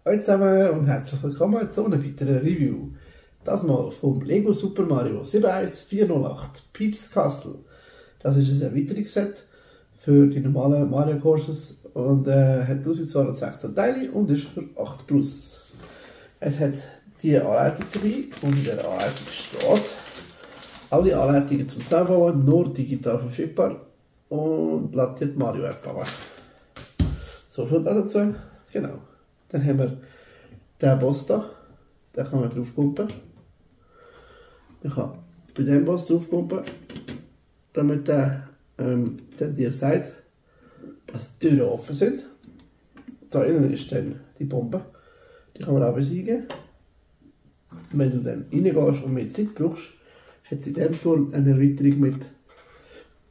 Hallo zusammen und herzlich willkommen zu einem weiteren Review. Das mal vom Lego Super Mario 71408 Peach's Castle. Das ist ein Erweiterungsset für die normalen Mario Courses und hat 1216 Teile und ist für 8+. Es hat die Anleitung dabei und in dieser Anleitung steht: alle Anleitungen zum Zusammenbauen nur digital verfügbar und ladiert Mario App ab. So viel dazu. Genau. Dann haben wir den Boss da, den kann man drauf pumpen. Man kann bei diesem Boss drauf pumpen, damit der dann dir sagt, dass die Türen offen sind. Da innen ist dann die Bombe, die kann man auch besiegen. Wenn du dann reingehst und mehr Zeit brauchst, hat sie in diesem Turm eine Erweiterung mit,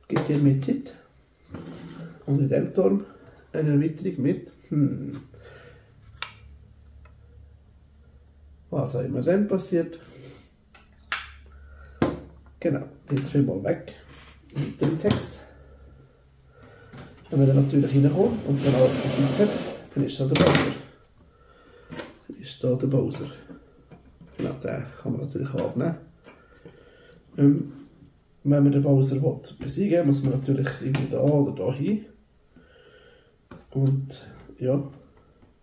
gibt dir mehr Zeit. Und in diesem Turm eine Erweiterung mit, was auch immer dann passiert. Genau, jetzt viermal weg. Mit dem Text. Wenn man dann natürlich reinkommt und dann alles besiegt hat, dann ist da der Bowser. Dann ist da der Bowser. Genau, den kann man natürlich auch abnehmen. Wenn man den Bowser besiegen will, muss man natürlich irgendwie da oder da hin. Und ja,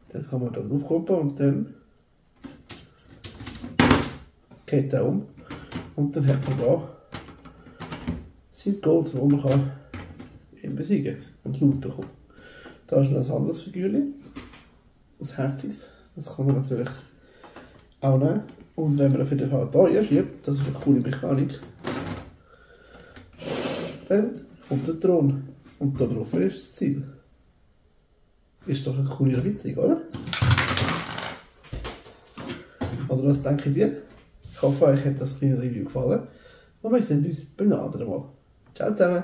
dann kann man da drauf kommen und dann geht der um. Und dann hat man da sein Gold, wo man ihn besiegen und Loot bekommen. Da ist noch ein anderes Figürchen, ein herziges, das kann man natürlich auch nehmen. Und wenn man auf jeden Fall hier schiebt, das ist eine coole Mechanik, dann kommt der Thron und da drauf ist das Ziel. Ist doch eine coole Erweiterung, oder? Oder was denkt ihr? Ich hoffe, euch hat das kleine Review gefallen und wir sehen uns beim anderen Mal. Ciao zusammen!